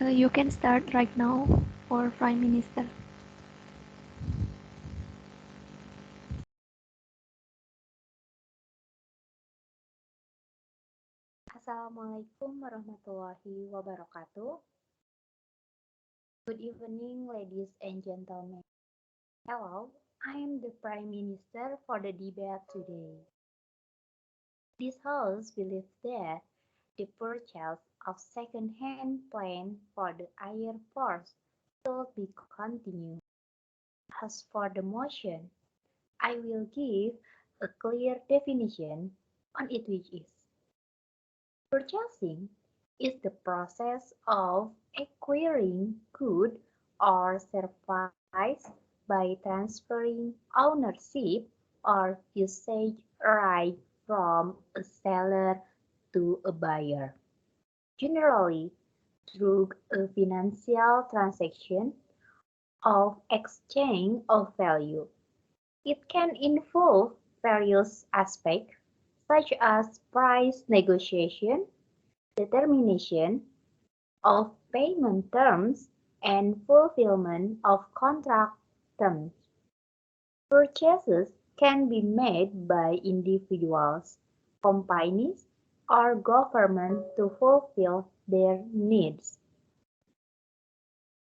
You can start right now for Prime Minister. Assalamualaikum warahmatullahi wabarakatuh. Good evening, ladies and gentlemen. Hello, I am the Prime Minister for the debate today. This House believes that the purchase of second-hand plane for the Air Force should be continued. As for the motion, I will give a clear definition on it, which is purchasing is the process of acquiring good or service by transferring ownership or usage right from a seller to a buyer, generally through a financial transaction of exchange of value. It can involve various aspects such as price negotiation, determination of payment terms, and fulfillment of contract terms. Purchases can be made by individuals, companies, or government to fulfill their needs.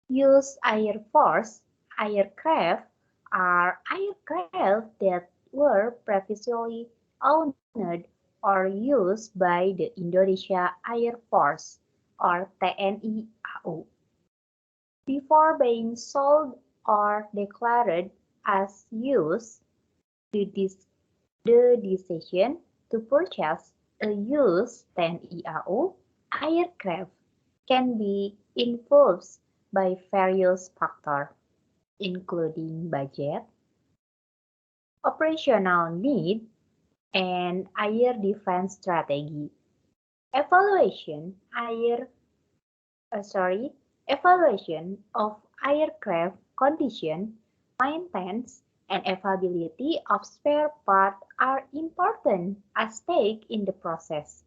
Used Air Force aircraft are aircraft that were previously owned or used by the Indonesia Air Force or TNI AU before being sold or declared as used. The, the decision to purchase a used TNI AU aircraft can be influenced by various factors, including budget, operational need, and air defense strategy. Evaluation air Evaluation of aircraft condition, maintenance, and availability of spare parts are important aspects in the process.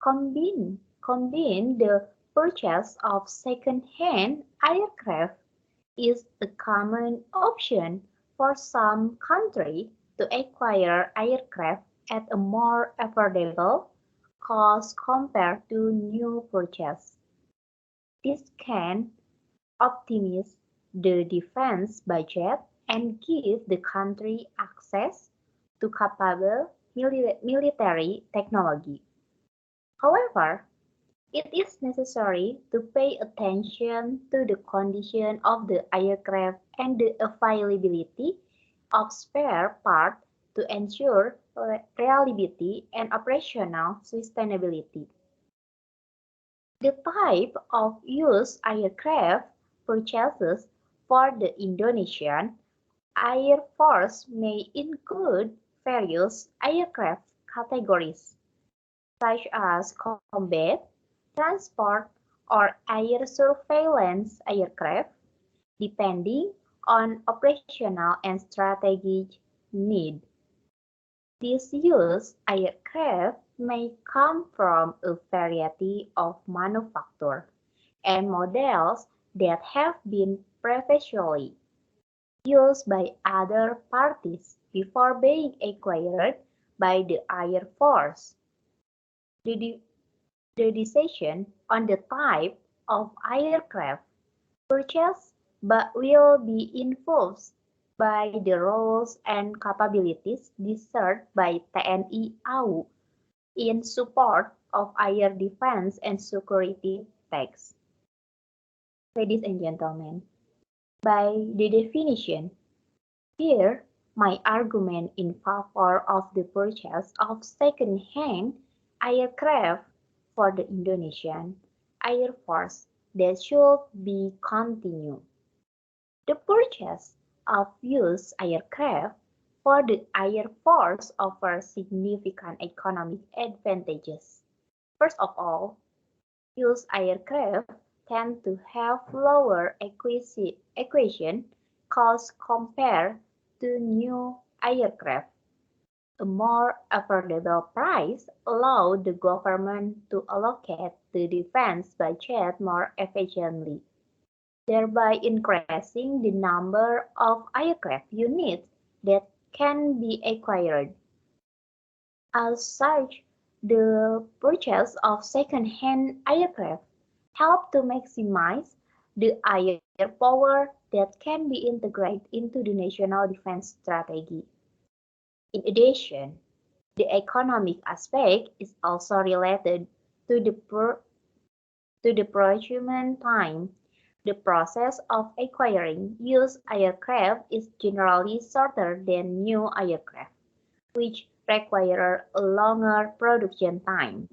Combine the purchase of second-hand aircraft is a common option for some countries to acquire aircraft at a more affordable cost compared to new purchase. This can optimize the defense budget and give the country access to capable military technology. However, it is necessary to pay attention to the condition of the aircraft and the availability of spare parts to ensure reliability and operational sustainability. The type of used aircraft purchases for the Indonesian Air Force may include various aircraft categories, such as combat, transport, or air surveillance aircraft, depending on operational and strategic need. These used aircraft may come from a variety of manufacturers and models that have been previously used by other parties before being acquired by the Air Force. The, the decision on the type of aircraft purchased will be influenced by the roles and capabilities deserved by TNI AU in support of air defense and security techs. Ladies and gentlemen, by the definition, here my argument in favor of the purchase of second-hand aircraft for the Indonesian Air Force that should be continued. The purchase of used aircraft for the Air Force offers significant economic advantages. First of all, used aircraft tend to have lower acquisition costs compared to new aircraft. A more affordable price allows the government to allocate the defense budget more efficiently, thereby increasing the number of aircraft units that can be acquired. As such, the purchase of second-hand aircraft help to maximize the air power that can be integrated into the national defense strategy. In addition, the economic aspect is also related to the procurement time. The process of acquiring used aircraft is generally shorter than new aircraft, which require a longer production time.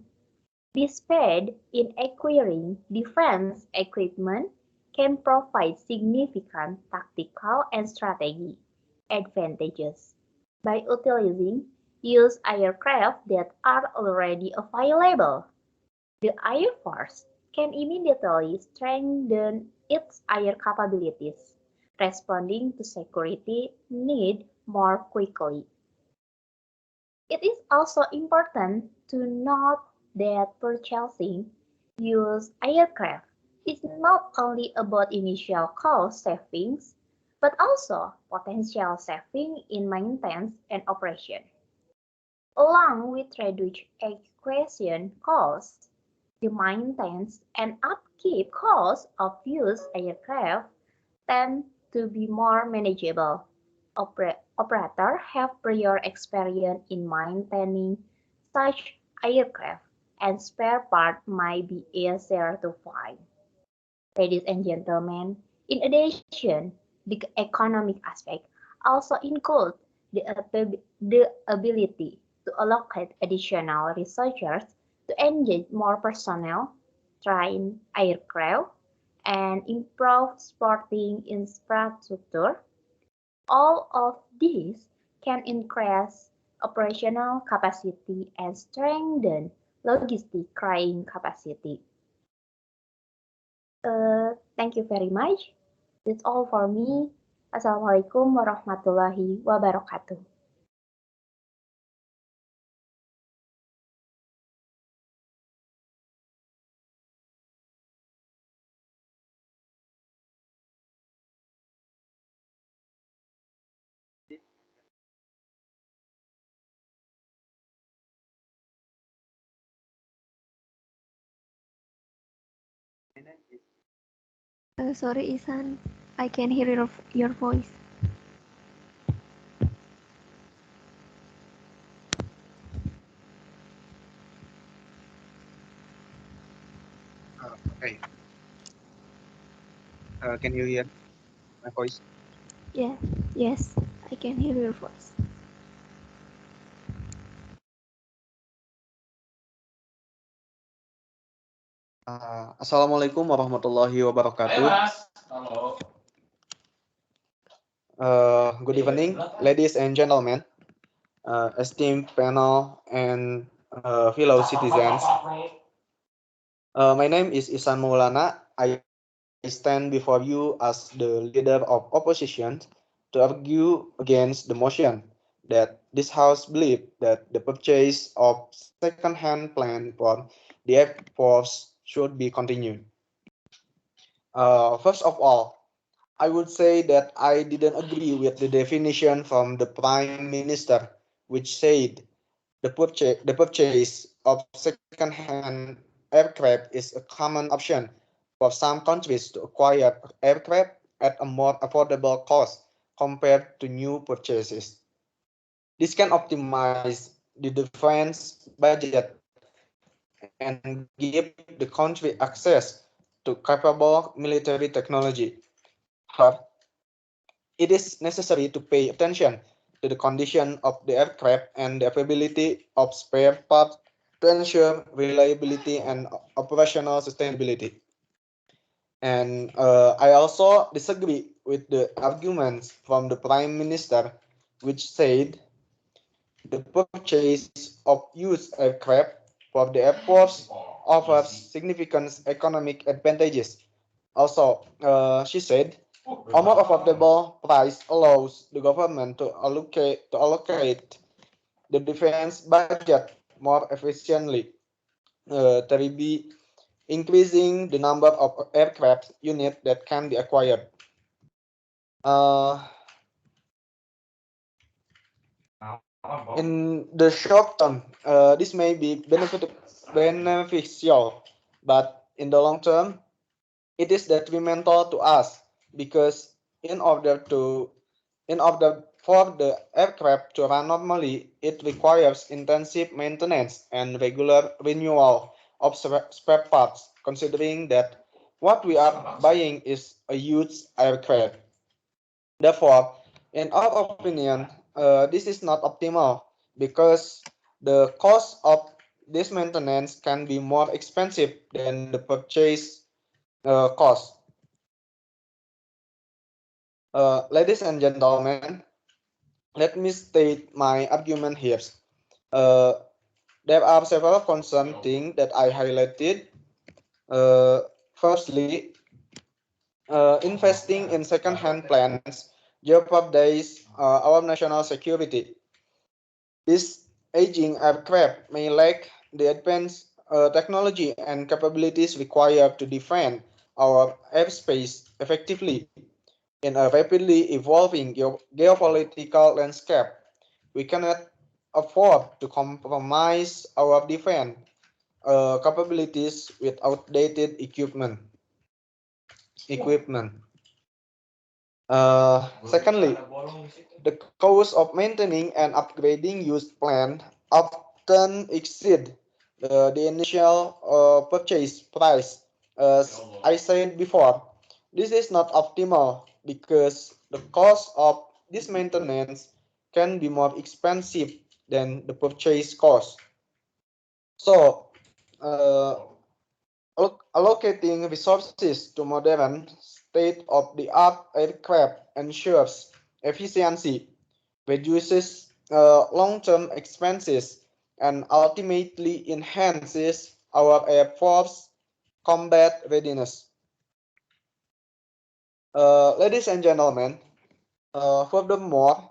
The speed in acquiring defense equipment can provide significant tactical and strategic advantages. By utilizing used aircraft that are already available, the Air Force can immediately strengthen its air capabilities, responding to security needs more quickly. It is also important to note that purchasing used aircraft is not only about initial cost savings, but also potential saving in maintenance and operation. Along with reduced acquisition costs, the maintenance and upkeep costs of used aircraft tend to be more manageable. Operators have prior experience in maintaining such aircraft, and spare parts might be easier to find. Ladies and gentlemen, in addition, the economic aspect also includes the ability to allocate additional researchers to engage more personnel, train aircraft, and improve supporting infrastructure. All of these can increase operational capacity and strengthen logistic carrying capacity. Thank you very much. That's all for me. Assalamualaikum warahmatullahi wabarakatuh. Sorry, Isan. I can hear your voice. Okay. Can you hear my voice? Yeah, yes, I can hear your voice. Assalamualaikum warahmatullahi wabarakatuh. Good evening, ladies and gentlemen, esteemed panel and fellow citizens. My name is Isan Maulana. I stand before you as the leader of opposition to argue against the motion that this House believes that the purchase of second-hand plane for the Air Force should be continued. First of all, I would say that I didn't agree with the definition from the Prime Minister, which said the purchase of second-hand aircraft is a common option for some countries to acquire aircraft at a more affordable cost compared to new purchases. This can optimize the defense budget and give the country access to capable military technology. However, it is necessary to pay attention to the condition of the aircraft and the availability of spare parts to ensure reliability and operational sustainability. And I also disagree with the arguments from the Prime Minister, which said the purchase of used aircraft for the Air Force offers significant economic advantages. Also, she said, a more affordable price allows the government to allocate the defense budget more efficiently. Terlebih increasing the number of aircraft units that can be acquired. In the short term, this may be beneficial, but in the long term, it is detrimental to us because in order to in order for the aircraft to run normally, it requires intensive maintenance and regular renewal of spare parts, considering that what we are buying is a huge aircraft. Therefore, in our opinion, this is not optimal because the cost of this maintenance can be more expensive than the purchase cost. Ladies and gentlemen, let me state my argument here. Uh, there are several concern things that I highlighted. Firstly, investing in second-hand plans jeopardize our national security. This aging aircraft may lack the advanced technology and capabilities required to defend our airspace effectively. In a rapidly evolving geopolitical landscape, we cannot afford to compromise our defense capabilities with outdated equipment. Secondly, the cost of maintaining and upgrading used plant often exceed the initial purchase price. As I said before, this is not optimal because the cost of this maintenance can be more expensive than the purchase cost. So, allocating resources to modern state-of-the-art aircraft ensures efficiency, reduces long-term expenses, and ultimately enhances our Air Force combat readiness. Ladies and gentlemen, furthermore,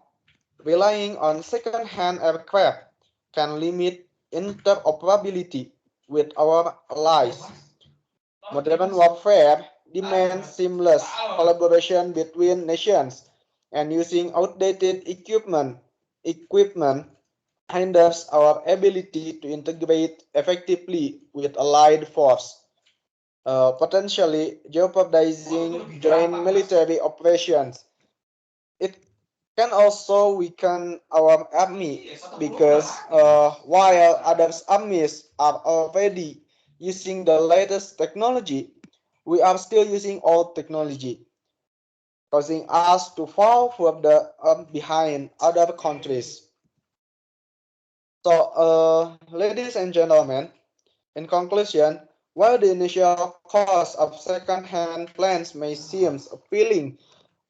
relying on second-hand aircraft can limit interoperability with our allies. Modern warfare demands seamless collaboration between nations, and using outdated equipment hinders our ability to integrate effectively with allied force, potentially jeopardizing joint military operations. It can also weaken our army because while other armies are already using the latest technology, we are still using old technology, causing us to fall further behind other countries. So, ladies and gentlemen, in conclusion, while the initial cost of second-hand plans may seem appealing,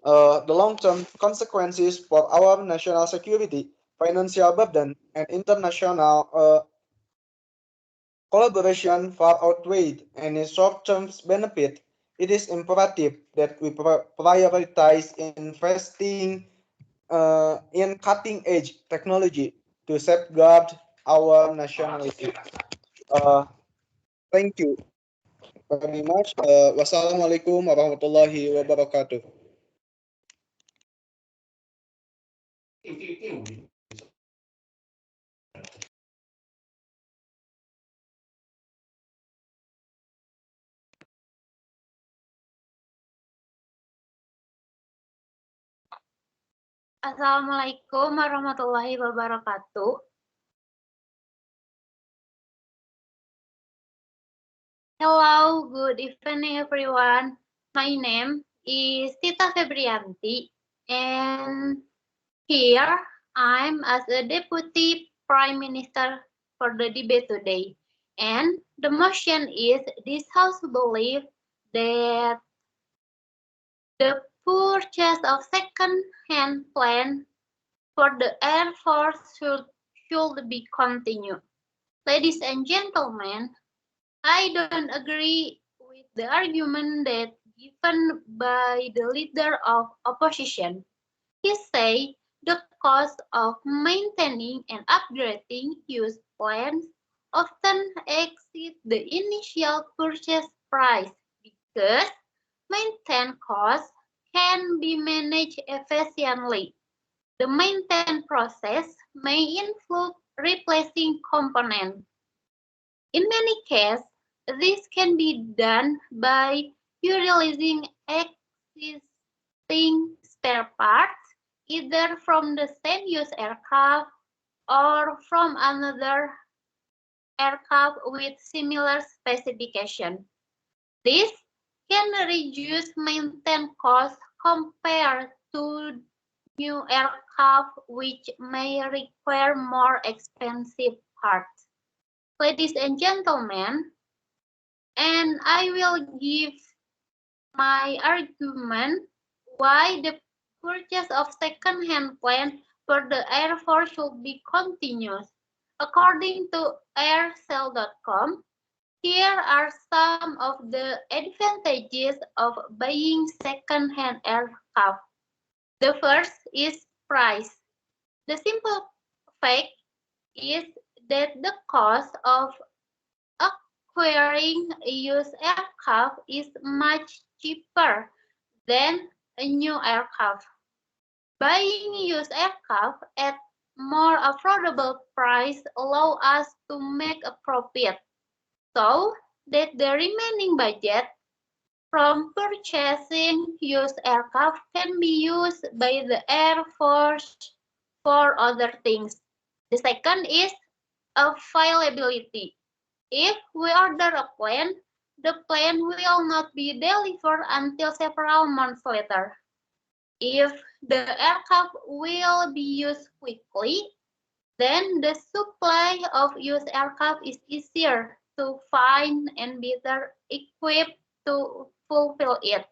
the long-term consequences for our national security, financial burden, and international collaboration far outweigh any short-term benefit. It is imperative that we prioritize investing in cutting-edge technology to safeguard our nationality. Uh, Thank you very much. Wassalamualaikum warahmatullahi wabarakatuh. Assalamualaikum warahmatullahi wabarakatuh. Hello, good evening everyone. My name is Tita Febrianti and here I'm as a Deputy Prime Minister for the debate today. And the motion is this House believes that the purchase of second-hand plane for the Air Force should be continued. Ladies and gentlemen, I don't agree with the argument that given by the leader of opposition. He said the cost of maintaining and upgrading used planes often exceed the initial purchase price because maintenance costs can be managed efficiently. The maintenance process may include replacing components. In many cases, this can be done by utilizing existing spare parts, either from the same use aircraft or from another aircraft with similar specification. This can reduce maintenance costs compared to new aircraft which may require more expensive parts. Ladies and gentlemen, and I will give my argument why the purchase of second-hand plane for the Air Force should be continuous. According to airsale.com, here are some of the advantages of buying second-hand aircraft. The first is price. The simple fact is that the cost of acquiring a used aircraft is much cheaper than a new aircraft. Buying used aircraft at more affordable price allow us to make a profit, so that the remaining budget from purchasing used aircraft can be used by the Air Force for other things. The second is availability. If we order a plane, the plane will not be delivered until several months later. If the aircraft will be used quickly, then the supply of used aircraft is easier to find and better equipped to fulfill it.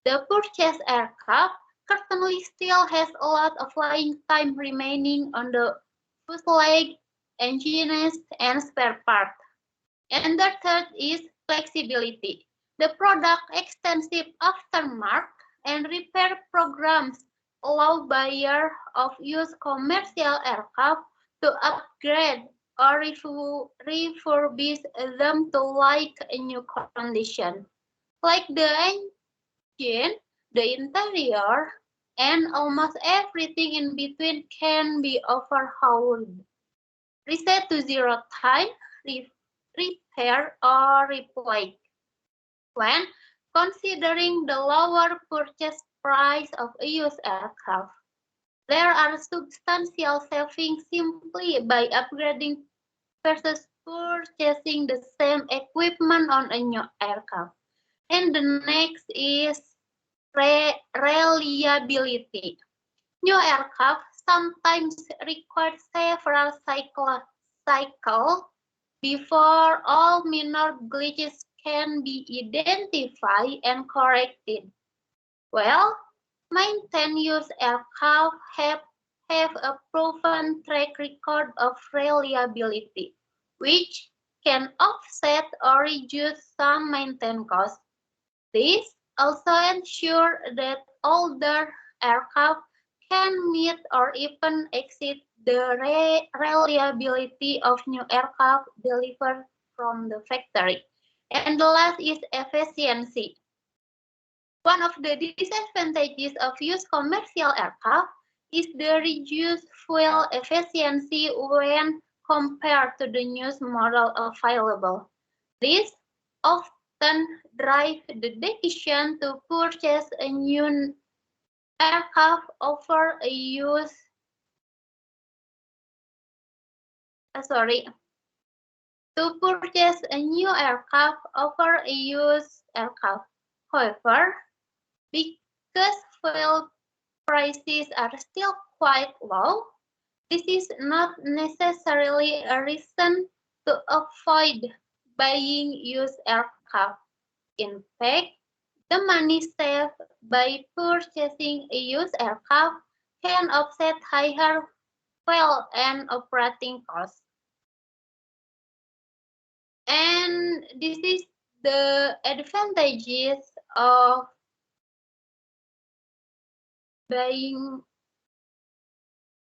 The purchased aircraft currently still has a lot of flying time remaining on the fuselage, engines, and spare parts. And the third is flexibility. The product extensive aftermarket and repair programs allow buyers of used commercial aircraft to upgrade or refurbish them to like a new condition. Like the engine, the interior, and almost everything in between can be overhauled. Reset to zero time, repair, or replace. When considering the lower purchase price of a used aircraft, there are substantial savings simply by upgrading versus purchasing the same equipment on a new aircraft. And the next is reliability. New aircraft sometimes require several cycles before all minor glitches can be identified and corrected. Well, maintenance aircraft have a proven track record of reliability, which can offset or reduce some maintenance costs. This also ensures that older aircraft can meet or even exceed the reliability of new aircraft delivered from the factory. And the last is efficiency. One of the disadvantages of used commercial aircraft is the reduced fuel efficiency when compared to the newest model available. This often drives the decision to purchase a new aircraft over a used to purchase a new aircraft over a used aircraft. However, because fuel prices are still quite low, this is not necessarily a reason to avoid buying used aircraft. In fact, the money saved by purchasing a used aircraft can offset higher fuel and operating costs. And this is the advantages of buying.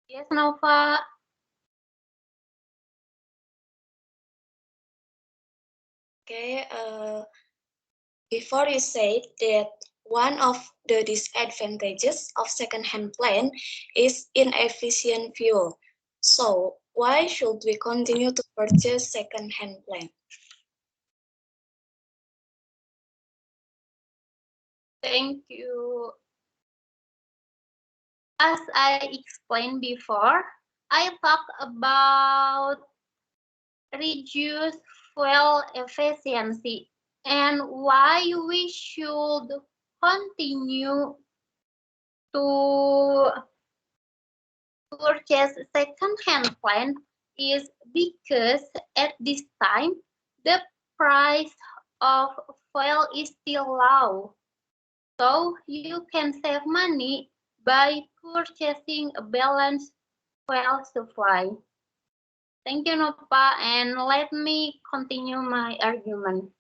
Yes, Nova. Okay, before you said that one of the disadvantages of second-hand plane is inefficient fuel. So why should we continue to purchase second-hand plane? Thank you. As I explained before, I talked about reduced fuel efficiency and why we should continue to purchase second-hand plane is because at this time the price of fuel is still low. So you can save money by purchasing a balanced fuel supply. Thank you, Nova, and let me continue my argument.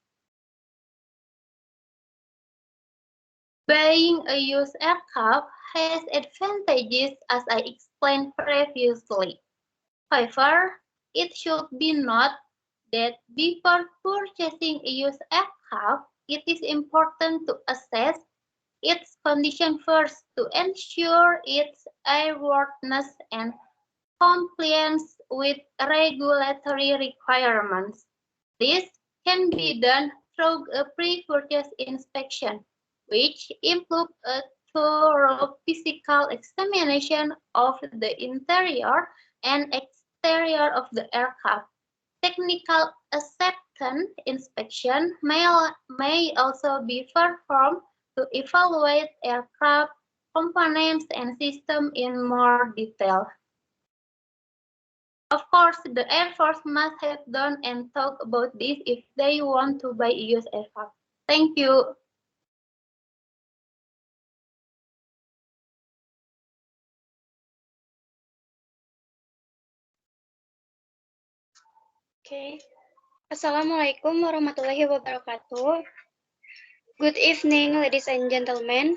Buying a used aircraft has advantages as I explained previously. However, it should be noted that before purchasing a used aircraft, it is important to assess its condition first to ensure its airworthiness and compliance with regulatory requirements. This can be done through a pre-purchase inspection, which includes a thorough physical examination of the interior and exterior of the aircraft. Technical acceptance inspection may also be performed to evaluate aircraft components and systems in more detail. Of course, the Air Force must have done and talk about this if they want to buy a used aircraft. Thank you. Okay. Assalamualaikum warahmatullahi wabarakatuh. Good evening, ladies and gentlemen.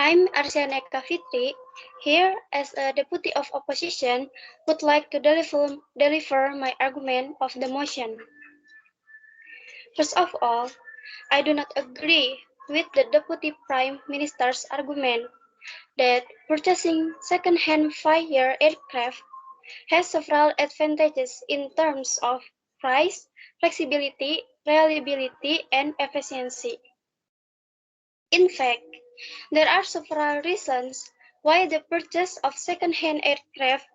I'm Arsianeka Fitri, here as a deputy of opposition, would like to deliver my argument of the motion. First of all, I do not agree with the Deputy Prime Minister's argument that purchasing second-hand fighter aircraft has several advantages in terms of price, flexibility, reliability, and efficiency. In fact, there are several reasons why the purchase of second-hand aircraft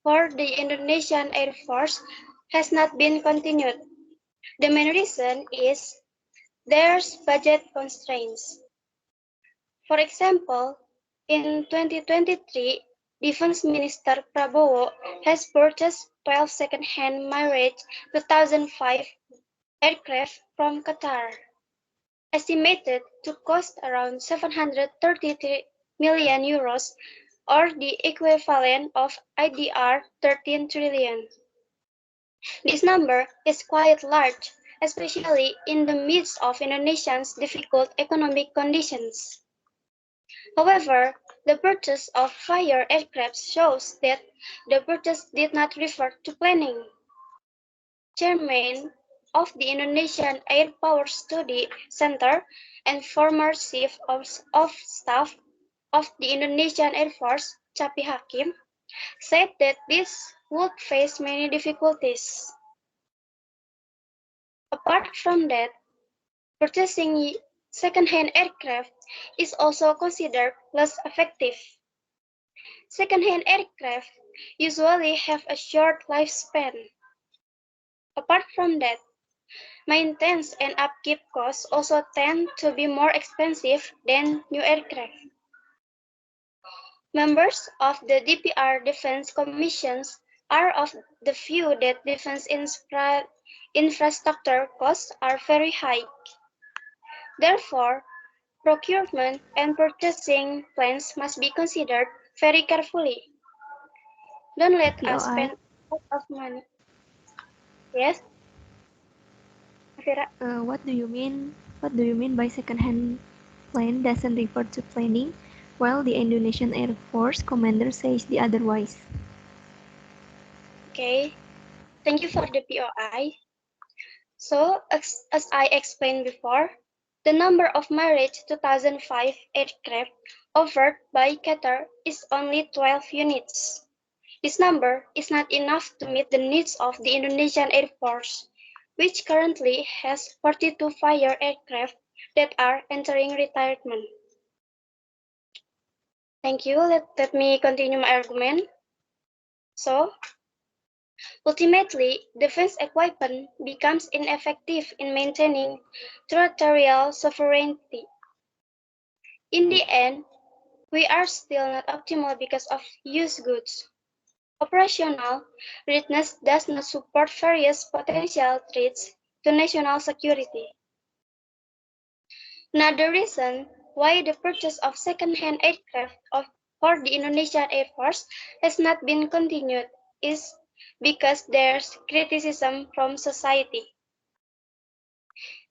for the Indonesian Air Force has not been continued. The main reason is there's budget constraints. For example, in 2023, Defense Minister Prabowo has purchased 12 second-hand Mirage 2005 aircraft from Qatar, estimated to cost around 733 million euros, or the equivalent of IDR 13 trillion. This number is quite large, especially in the midst of Indonesia's difficult economic conditions. However, the purchase of fire aircraft shows that the purchase did not refer to planning. Chairman of the Indonesian Air Power Study Center and former Chief of Staff of the Indonesian Air Force, Capi Hakim, said that this would face many difficulties. Apart from that, purchasing second-hand aircraft is also considered less effective. Second-hand aircraft usually have a short lifespan. Apart from that, maintenance and upkeep costs also tend to be more expensive than new aircraft. Members of the DPR Defense Commissions are of the view that defense infrastructure costs are very high. Therefore, procurement and purchasing plans must be considered very carefully. Don't let us POI. spend a lot of money. Yes, Afira? What do you mean? What do you mean by second-hand plane doesn't refer to planning, while the Indonesian Air Force commander says the otherwise? Okay. Thank you for the POI. So, as I explained before, the number of March 2005 aircraft offered by Qatar is only 12 units. This number is not enough to meet the needs of the Indonesian Air Force, which currently has 42 fire aircraft that are entering retirement. Thank you. Let me continue my argument. So, ultimately, defense equipment becomes ineffective in maintaining territorial sovereignty. In the end, we are still not optimal because of used goods. Operational readiness does not support various potential threats to national security. Another reason why the purchase of second-hand aircraft for the Indonesian Air Force has not been continued is because there's criticism from society.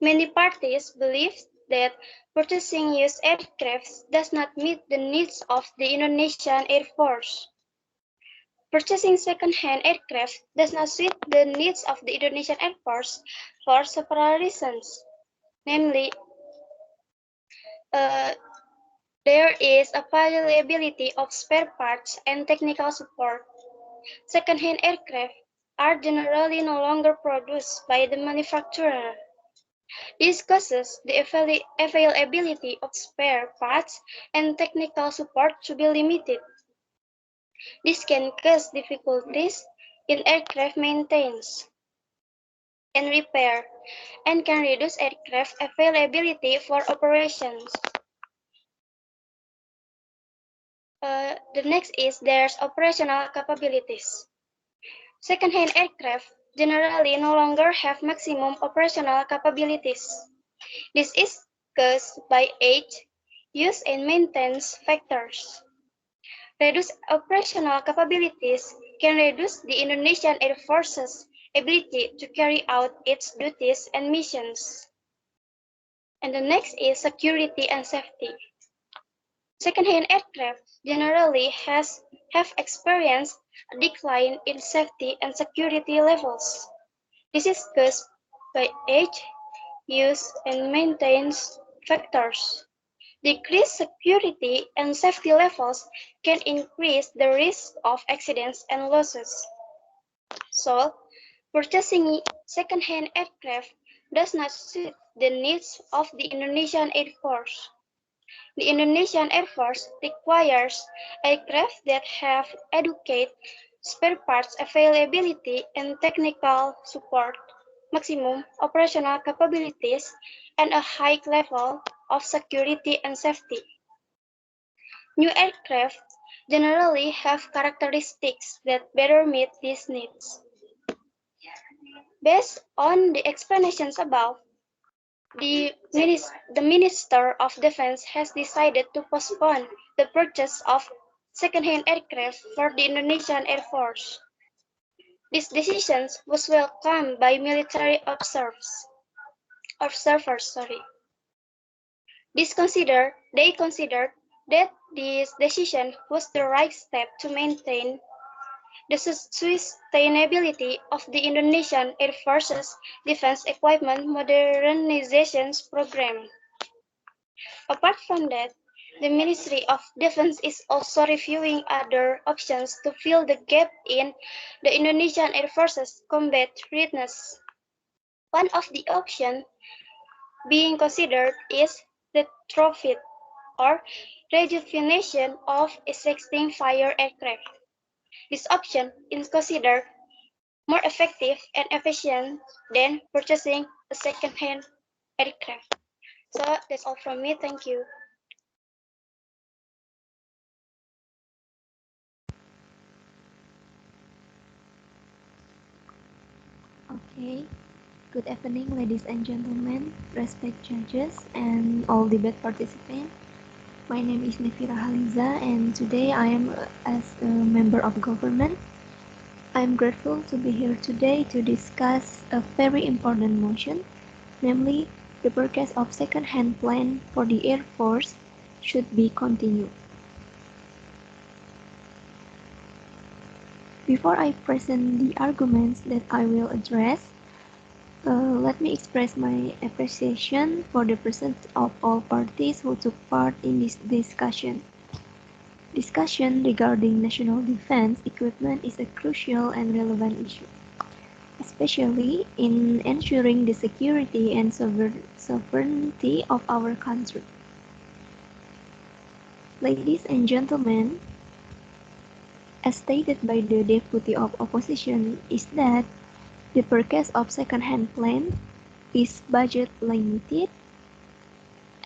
Many parties believe that purchasing used aircraft does not meet the needs of the Indonesian Air Force. Purchasing second-hand aircraft does not suit the needs of the Indonesian Air Force for several reasons. Namely, there is a availability of spare parts and technical support. Second-hand aircraft are generally no longer produced by the manufacturer. This causes the availability of spare parts and technical support to be limited. This can cause difficulties in aircraft maintenance and repair, and can reduce aircraft availability for operations. The next is there's operational capabilities. Second-hand aircraft generally no longer have maximum operational capabilities. This is caused by age, use, and maintenance factors. Reduced operational capabilities can reduce the Indonesian Air Force's ability to carry out its duties and missions. And the next is security and safety. Second-hand aircraft generally have experienced a decline in safety and security levels. This is caused by age, use, and maintenance factors. Decreased security and safety levels can increase the risk of accidents and losses. So, purchasing second-hand aircraft does not suit the needs of the Indonesian Air Force. The Indonesian Air Force requires aircraft that have adequate spare parts availability and technical support, maximum operational capabilities, and a high level of security and safety. New aircraft generally have characteristics that better meet these needs. Based on the explanations above, the Minister of Defense has decided to postpone the purchase of second-hand aircraft for the Indonesian Air Force. This decision was welcomed by military observers. They considered that this decision was the right step to maintain the sustainability of the Indonesian Air Force's defense equipment modernization program. Apart from that, the Ministry of Defense is also reviewing other options to fill the gap in the Indonesian Air Force's combat readiness. One of the options being considered is retrofit or rejuvenation of existing fire aircraft. This option is considered more effective and efficient than purchasing a second-hand aircraft. So that's all from me. Thank you. Okay. Good evening, ladies and gentlemen, respect judges, and all debate participants. My name is Nefira Haliza, and today I am as a member of government. I am grateful to be here today to discuss a very important motion, namely the purchase of second-hand plane for the Air Force should be continued. Before I present the arguments that I will address, Let me express my appreciation for the presence of all parties who took part in this discussion. Discussion regarding national defense equipment is a crucial and relevant issue, especially in ensuring the security and sovereignty of our country. Ladies and gentlemen, as stated by the Deputy of Opposition, is that the purchase of second-hand plane is budget limited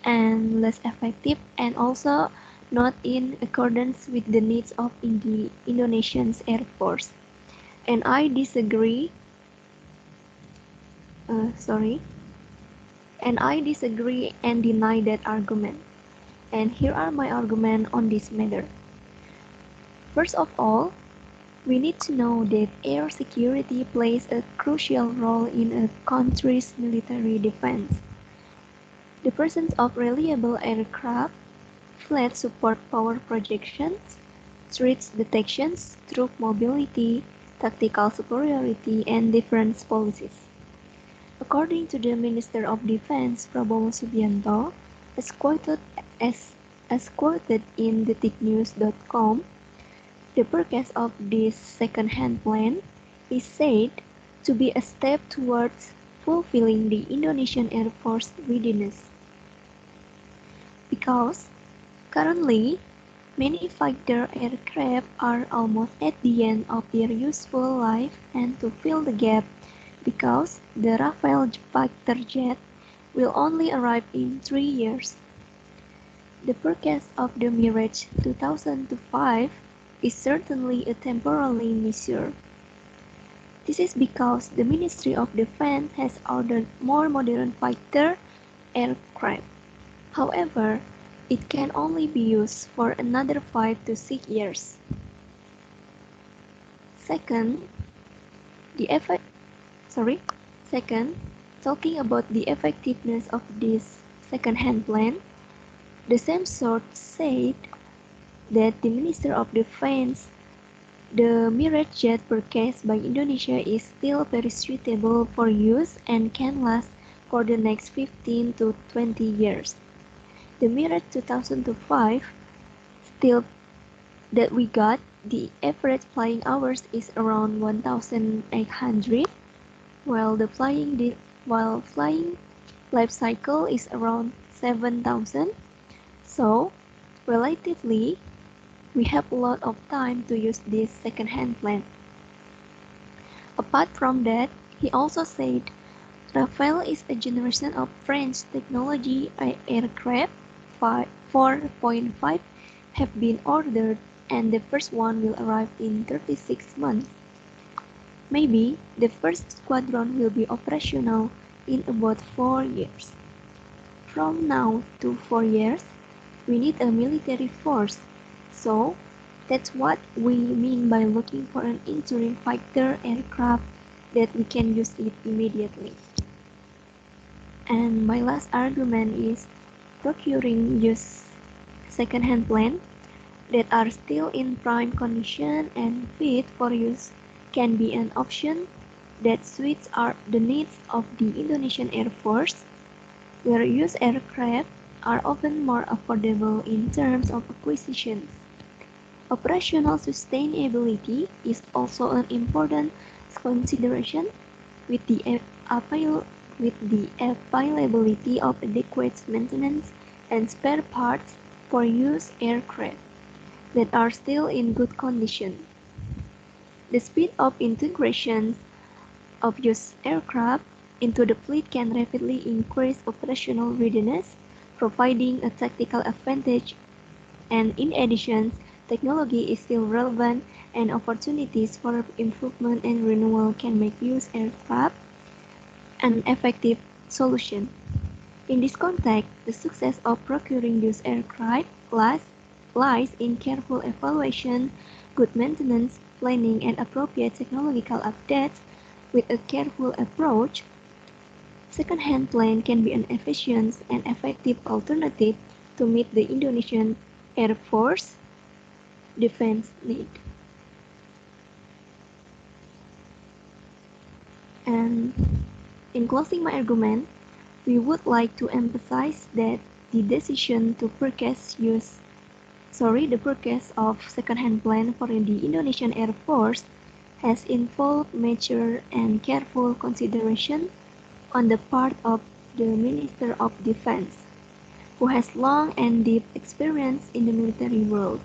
and less effective, and also not in accordance with the needs of the Indonesian Air Force. And I disagree. And I disagree and deny that argument. And here are my arguments on this matter. First of all, we need to know that air security plays a crucial role in a country's military defense. The presence of reliable aircraft, flight support power projections, threat detections, troop mobility, tactical superiority, and defense policies. According to the Minister of Defense Prabowo Subianto, as quoted in detiknews.com, the purchase of this second-hand plane is said to be a step towards fulfilling the Indonesian Air Force readiness. Because currently, many fighter aircraft are almost at the end of their useful life, and to fill the gap, because the Rafale fighter jet will only arrive in 3 years. The purchase of the Mirage 2005 is certainly a temporary measure. This is because the Ministry of Defense has ordered more modern fighter aircraft. However, it can only be used for another 5 to 6 years. Second, talking about the effectiveness of this second-hand plane, the same source said that the Minister of Defense, the Mirage jet purchased by Indonesia is still very suitable for use and can last for the next 15 to 20 years. The Mirage 2005 still that we got, the average flying hours is around 1,800, while flying life cycle is around 7,000. So, relatively, we have a lot of time to use this second-hand plane. Apart from that, he also said Rafale is a generation of French technology aircraft. 4.5 have been ordered, and the first one will arrive in 36 months. Maybe the first squadron will be operational in about 4 years. From now to 4 years, we need a military force. So, that's what we mean by looking for an interim fighter aircraft that we can use it immediately. And my last argument is procuring used second-hand planes that are still in prime condition and fit for use can be an option that suits the needs of the Indonesian Air Force, where used aircraft are often more affordable in terms of acquisition. Operational sustainability is also an important consideration with the availability of adequate maintenance and spare parts for used aircraft that are still in good condition. The speed of integration of used aircraft into the fleet can rapidly increase operational readiness, providing a tactical advantage, and in addition, technology is still relevant and opportunities for improvement and renewal can make used aircraft an effective solution. In this context, the success of procuring used aircraft lies in careful evaluation, good maintenance, planning, and appropriate technological updates. With a careful approach, second-hand plane can be an efficient and effective alternative to meet the Indonesian Air Force defense need. And In closing my argument, we would like to emphasize that the decision to the purchase of second-hand plane for the Indonesian Air Force has involved mature and careful consideration on the part of the Minister of Defense, who has long and deep experience in the military world.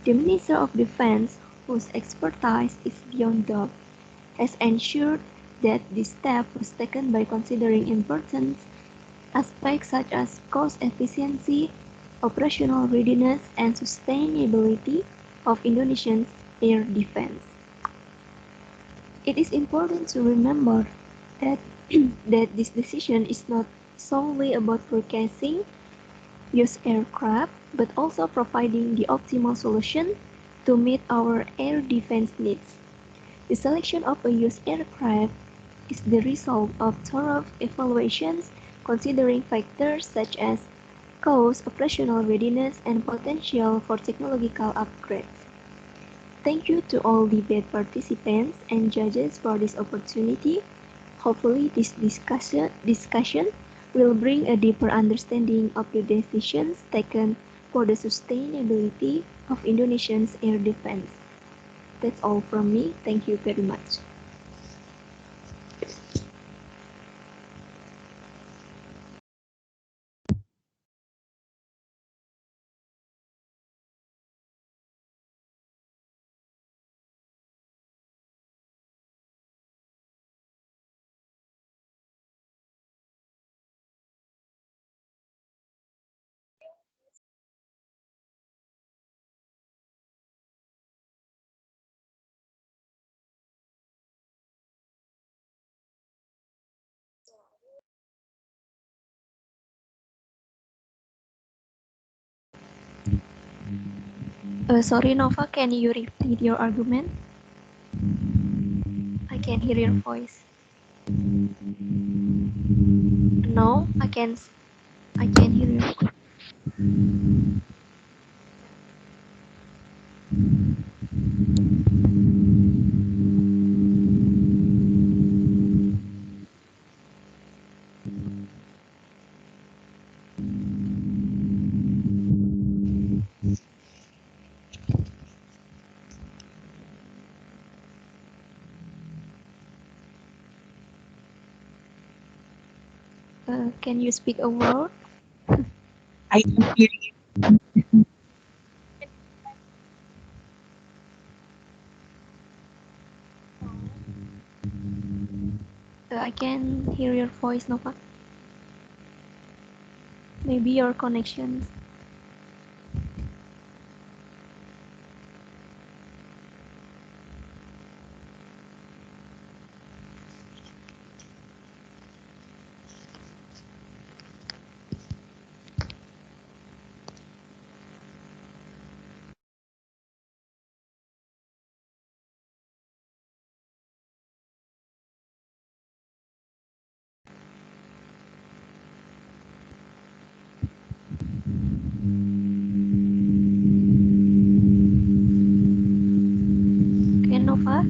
The Minister of Defense, whose expertise is beyond doubt, has ensured that this step was taken by considering important aspects such as cost efficiency, operational readiness, and sustainability of Indonesia's air defense. It is important to remember that, that this decision is not solely about purchasing used aircraft, but also providing the optimal solution to meet our air defense needs. The selection of a used aircraft is the result of thorough evaluations considering factors such as cost, operational readiness, and potential for technological upgrades. Thank you to all debate participants and judges for this opportunity. Hopefully this discussion will bring a deeper understanding of the decisions taken for the sustainability of Indonesia's air defense. That's all from me. Thank you very much. Sorry, Nova, can you repeat your argument? I can hear your voice. No, I can hear your voice. Can you speak a word? I can hear you. I can hear your voice, Nova. Maybe your connection. Okay, Nova.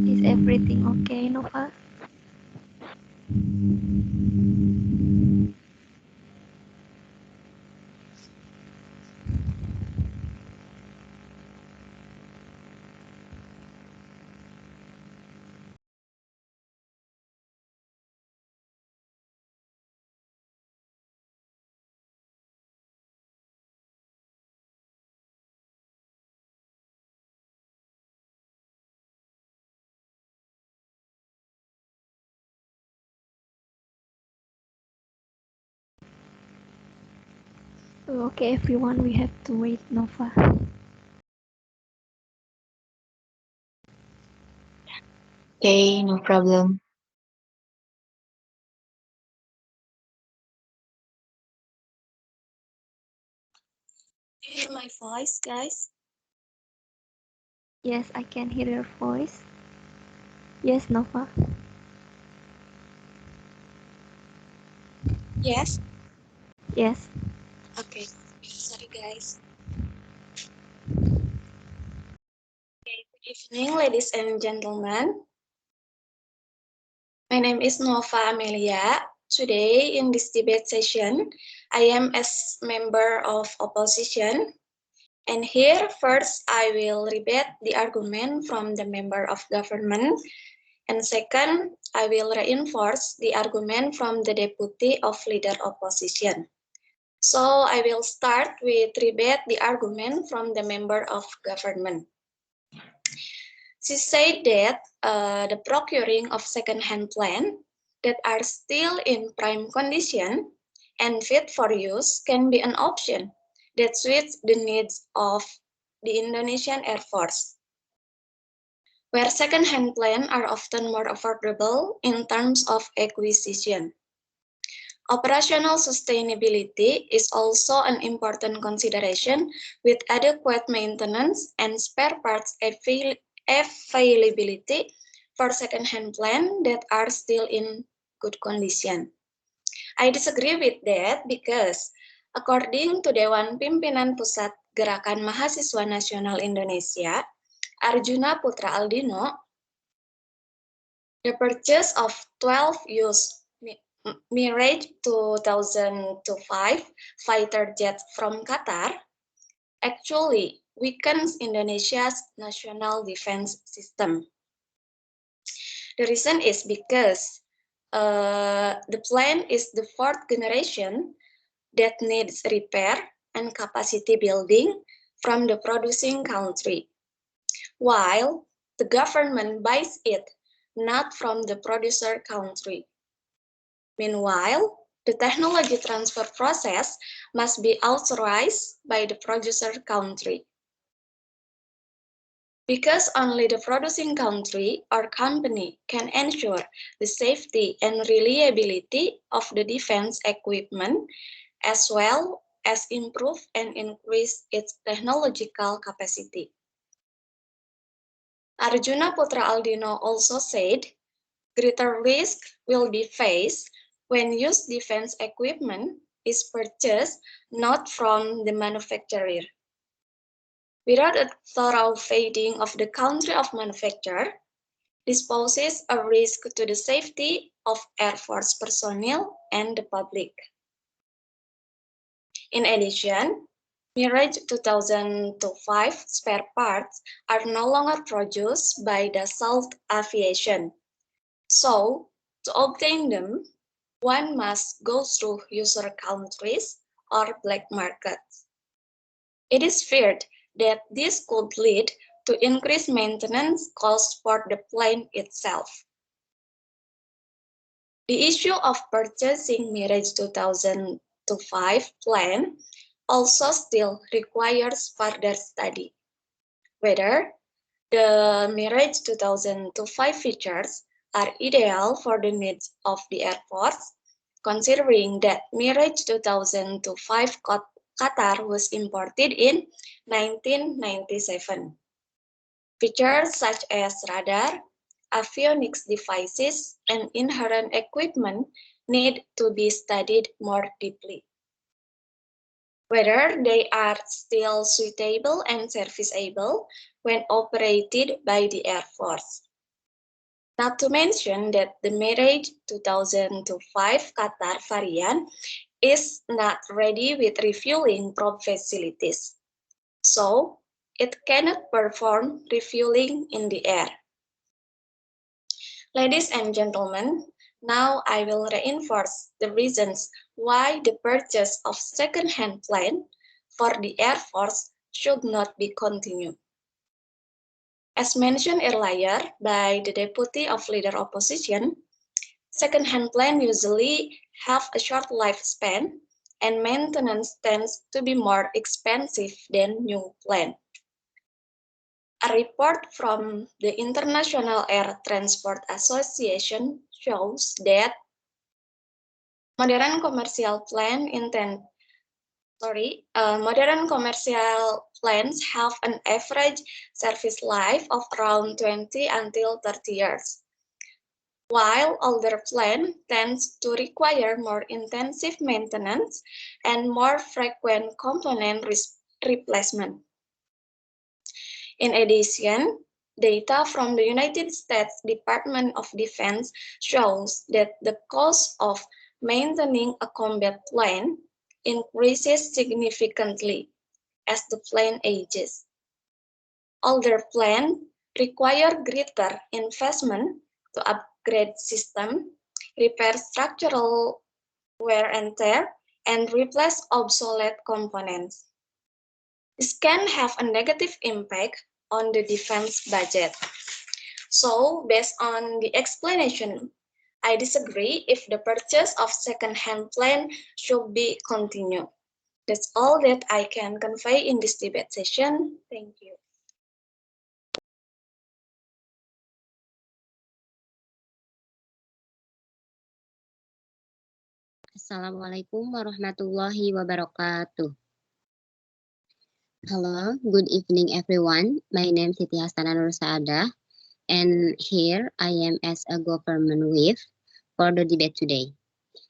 Is everything okay, Nova? Okay, everyone, we have to wait, Nova. Okay, no problem. Hear my voice, guys? Yes, I can hear your voice. Yes, Nova. Yes? Yes. Okay. Sorry, guys. Evening, ladies and gentlemen. My name is Nova Amelia. Today, in this debate session, I am as member of opposition. And here, first, I will rebut the argument from the member of government. And second, I will reinforce the argument from the deputy of leader opposition. So I will start with rebut the argument from the member of government. She said that the procuring of second-hand land that are still in prime condition and fit for use can be an option that suits the needs of the Indonesian Air Force, where second-hand plane are often more affordable in terms of acquisition. Operational sustainability is also an important consideration with adequate maintenance and spare parts availability for second-hand plane that are still in good condition. I disagree with that because according to Dewan Pimpinan Pusat Gerakan Mahasiswa Nasional Indonesia, Arjuna Putra Aldino, the purchase of 12 used Mirage 2005 fighter jets from Qatar actually weakens Indonesia's national defense system. The reason is because the plane is the fourth generation that needs repair and capacity building from the producing country, while the government buys it not from the producer country. Meanwhile, the technology transfer process must be authorized by the producer country. Because only the producing country or company can ensure the safety and reliability of the defense equipment, as well as improve and increase its technological capacity. Arjuna Putra Aldino also said, greater risk will be faced when used defense equipment is purchased not from the manufacturer. Without a thorough vetting of the country of manufacture, this poses a risk to the safety of Air Force personnel and the public. In addition, Mirage 2005 spare parts are no longer produced by Dassault Aviation. So, to obtain them, one must go through user countries or black markets. It is feared that this could lead to increased maintenance costs for the plane itself. The issue of purchasing Mirage 2005 plane also still requires further study. Whether the Mirage 2005 features are ideal for the needs of the Air Force, considering that Mirage 2005 Qatar was imported in 1997. Features such as radar, avionics devices, and inherent equipment need to be studied more deeply. Whether they are still suitable and serviceable when operated by the Air Force. Not to mention that the Mirage 2005 Qatar variant is not ready with refueling probe facilities, so it cannot perform refueling in the air. Ladies and gentlemen, now I will reinforce the reasons why the purchase of second-hand plane for the Air Force should not be continued. As mentioned earlier by the Deputy of Leader Opposition, second-hand plane usually have a short lifespan and maintenance tends to be more expensive than new plane. A report from the International Air Transport Association shows that modern commercial planes have an average service life of around 20 until 30 years, while older plane tends to require more intensive maintenance and more frequent component replacement. In addition, Data from the United States Department of Defense shows that the cost of maintaining a combat plane increases significantly as the plane ages. Older planes require greater investment to upgrade system, repair structural wear and tear, and replace obsolete components. This can have a negative impact on the defense budget. So, based on the explanation, I disagree if the purchase of second-hand plane should be continued. That's all that I can convey in this debate session. Thank you. Assalamualaikum warahmatullahi wabarakatuh. Hello, good evening everyone. My name is Siti Hastana Nur Saadah, and here I am as a government whip for the debate today.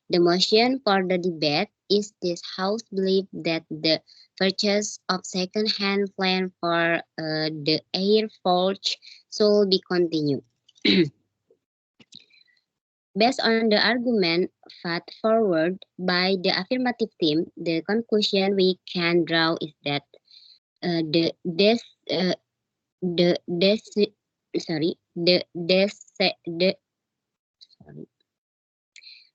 The motion for the debate is this House believe that the purchase of second-hand plane for the Air Force should be continued. Based on the argument put forward by the affirmative team, the conclusion we can draw is that the des the des sorry the des the sorry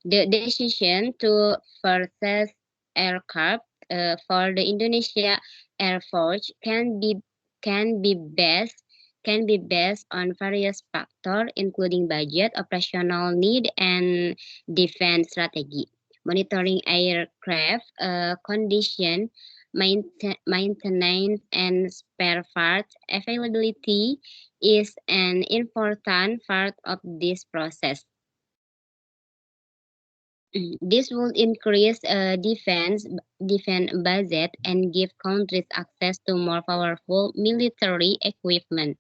the decision to purchase aircraft for the Indonesia Air Force can be based on various factors, including budget, operational need, and defense strategy. Monitoring aircraft condition, maintenance, and spare parts availability is an important part of this process. This will increase defense budget and give countries access to more powerful military equipment.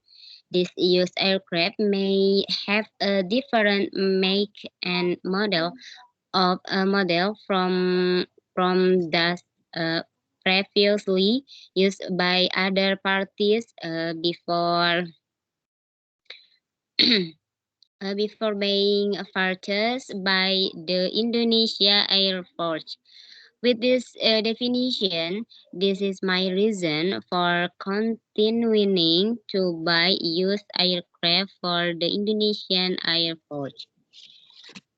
This used aircraft may have a different make and model from the previously used by other parties before being purchased by the Indonesia Air Force. With this definition, this is my reason for continuing to buy used aircraft for the Indonesian Air Force.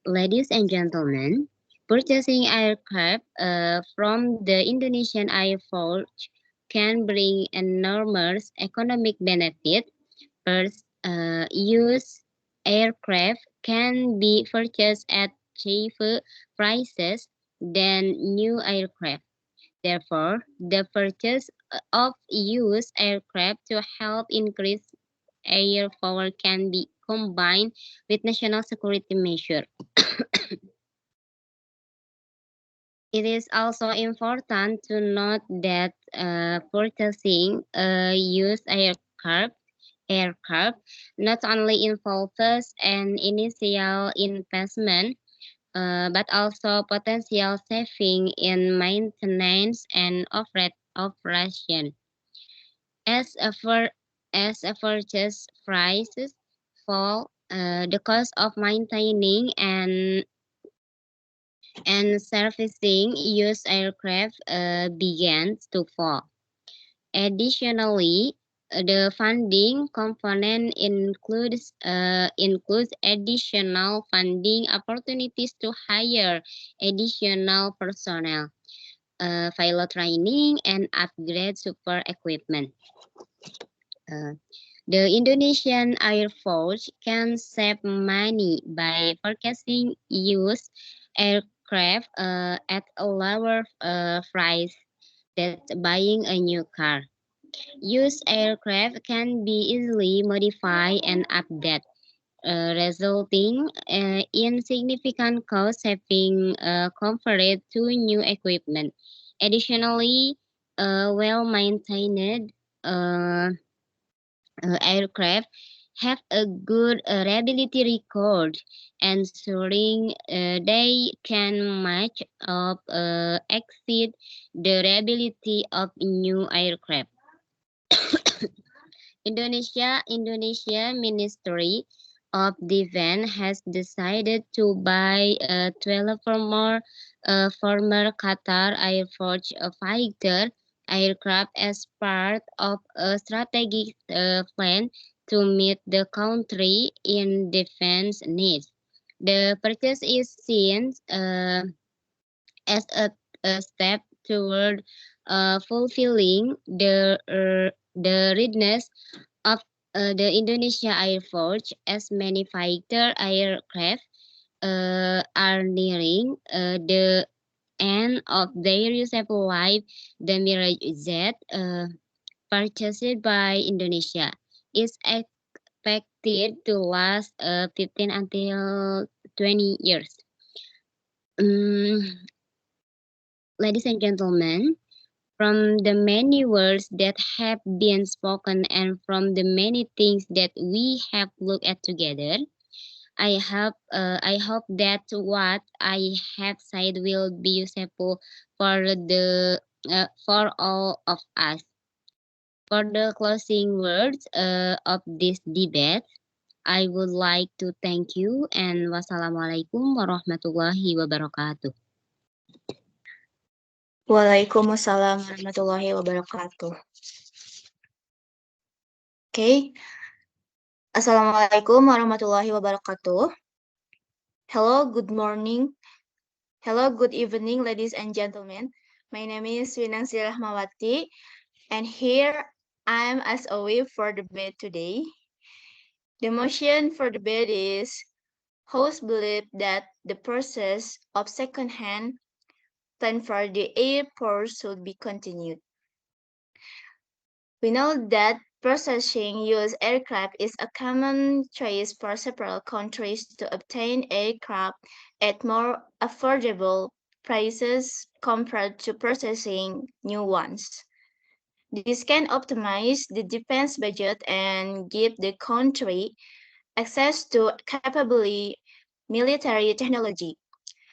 Ladies and gentlemen, purchasing aircraft from the Indonesian Air Force can bring enormous economic benefit. First, used aircraft can be purchased at cheaper prices than new aircraft. Therefore, the purchase of used aircraft to help increase air power can be combined with national security measures. It is also important to note that purchasing a used aircraft not only involves an initial investment, but also potential saving in maintenance and operation. As a purchase prices fall, the cost of maintaining and servicing used aircraft begins to fall. Additionally, the funding component includes additional funding opportunities to hire additional personnel, pilot training, and upgrade super equipment. The Indonesian Air Force can save money by purchasing used aircraft at a lower price than buying a new car. Used aircraft can be easily modified and updated, resulting in significant cost saving compared to new equipment. Additionally, well-maintained aircraft have a good reliability record, ensuring they can match up exceed the reliability of new aircraft. Indonesia Ministry of Defense has decided to buy 12 former Qatar Air Force fighter aircraft as part of a strategic plan to meet the country in defense needs. The purchase is seen as a step toward fulfilling the readiness of the Indonesia Air Force, as many fighter aircraft are nearing the end of their useful life. The Mirage Z, purchased by Indonesia, is expected to last 15 until 20 years. Ladies and gentlemen, from the many words that have been spoken and from the many things that we have looked at together, I hope that what I have said will be useful for all of us. For the closing words of this debate, I would like to thank you and wassalamualaikum warahmatullahi wabarakatuh. Waalaikumsalam warahmatullahi wabarakatuh. Okay. Assalamualaikum warahmatullahi wabarakatuh. Hello, good morning. Hello, good evening, ladies and gentlemen. My name is Winangsi Rahmawati, and here I am as always for debate today. The motion for debate is: hosts believe that the process of second-hand plan for the airport should be continued. We know that processing used aircraft is a common choice for several countries to obtain aircraft at more affordable prices compared to processing new ones. This can optimize the defense budget and give the country access to capable military technology.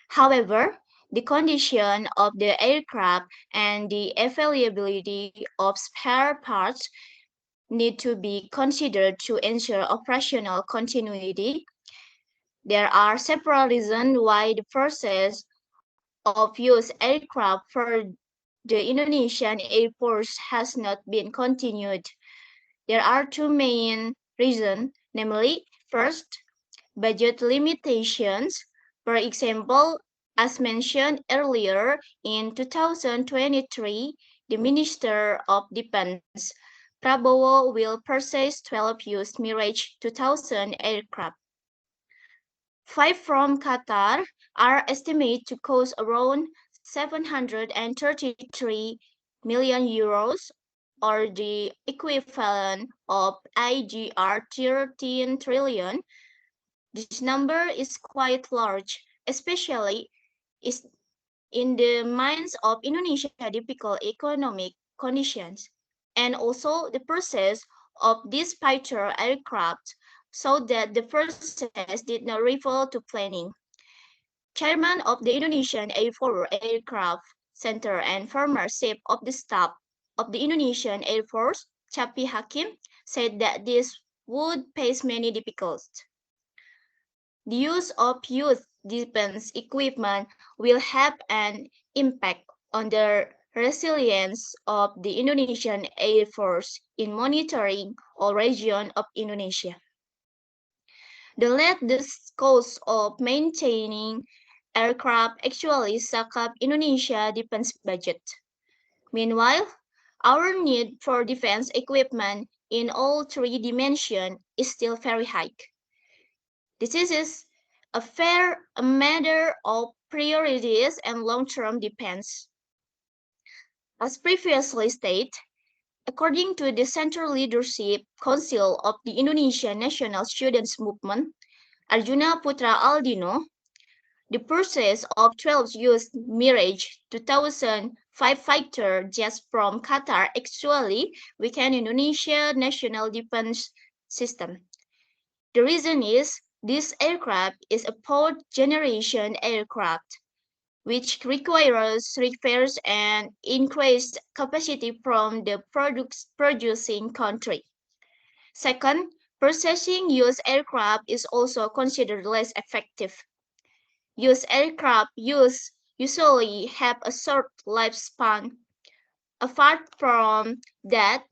However, the condition of the aircraft and the availability of spare parts need to be considered to ensure operational continuity. There are several reasons why the process of used aircraft for the Indonesian Air Force has not been continued. There are two main reasons, namely, first, budget limitations. For example, as mentioned earlier, in 2023, the Minister of Defense, Prabowo, will purchase 12 used Mirage 2000 aircraft. 5 from Qatar are estimated to cost around 733 million euros, or the equivalent of IGR 13 trillion. This number is quite large, especially in the minds of Indonesia's difficult economic conditions. And also the process of these fighter aircraft so that the process did not refer to planning. Chairman of the Indonesian Air Force Aircraft Center and former Chief of the Staff of the Indonesian Air Force, Capi Hakim, said that this would face many difficulties. The use of used defense equipment will have an impact on the resilience of the Indonesian Air Force in monitoring all regions of Indonesia. The latest cost of maintaining aircraft actually suck up Indonesia's defense budget. Meanwhile, our need for defense equipment in all three dimensions is still very high. This is a matter of priorities and long-term defense. As previously stated, according to the Central Leadership Council of the Indonesian National Students Movement, Arjuna Putra Aldino, the purchase of 12 used Mirage 2000 fighter jets from Qatar actually weakened Indonesia's national defense system. The reason is this aircraft is a fourth-generation aircraft, which requires repairs and increased capacity from the producing country. Second, purchasing used aircraft is also considered less effective. Used aircraft usually have a short lifespan. Apart from that,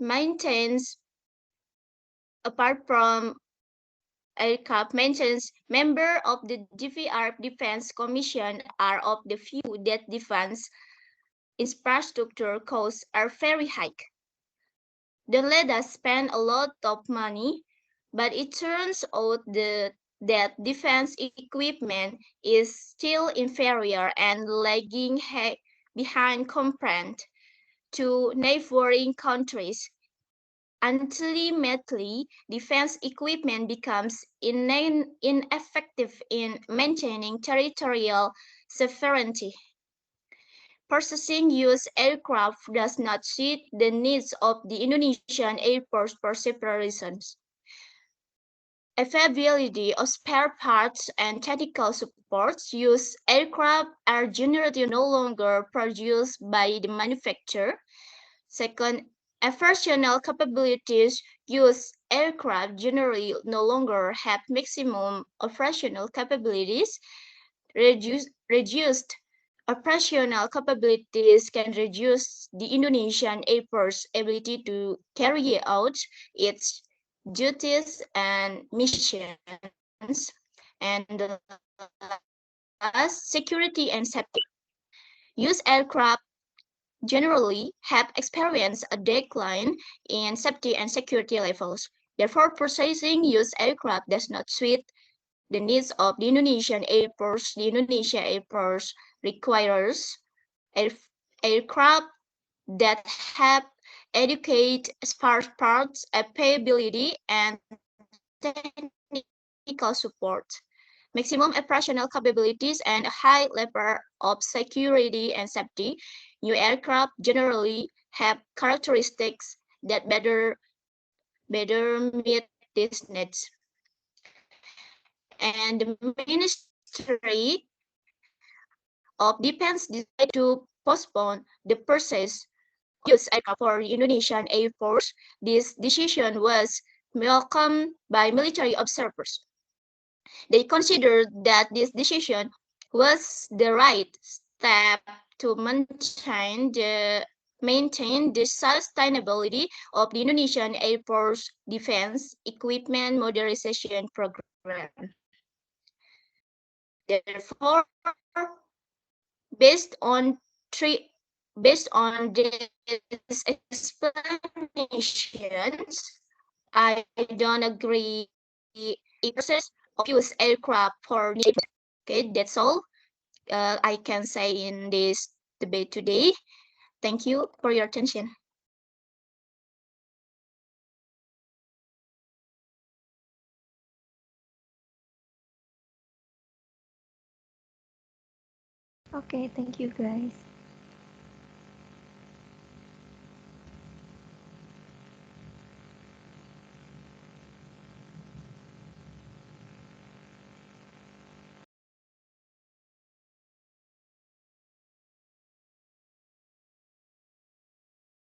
aircraft maintenance, members of the DVR Defense Commission are of the view that defense infrastructure costs are very high. Don't let us spend a lot of money, but it turns out that defense equipment is still inferior and lagging behind compared to neighboring countries. Ultimately, defense equipment becomes ineffective in maintaining territorial sovereignty. Purchasing used aircraft does not suit the needs of the Indonesian Air Force for several reasons. Availability of spare parts and technical support. Used aircraft are generally no longer produced by the manufacturer. Second, operational capabilities. Used aircraft generally no longer have maximum operational capabilities. Reduced operational capabilities can reduce the Indonesian Air Force ability to carry out its duties and missions. And the last, security and safety. Used aircraft generally have experienced a decline in safety and security levels. Therefore, purchasing used aircraft does not suit the needs of the Indonesian Air Force. The Indonesia Air Force requires aircraft that have adequate spare parts, availability, and technical support, maximum operational capabilities, and a high level of security and safety. New aircraft generally have characteristics that better meet these needs. And the Ministry of Defense decided to postpone the purchase used aircraft for Indonesian Air Force. This decision was welcomed by military observers. They considered that this decision was the right step to maintain the sustainability of the Indonesian Air Force Defense Equipment Modernization Program. Therefore, based on these explanations, I don't agree a process of use aircraft for. Okay, that's all I can say in this debate today. Thank you for your attention. Okay, thank you guys.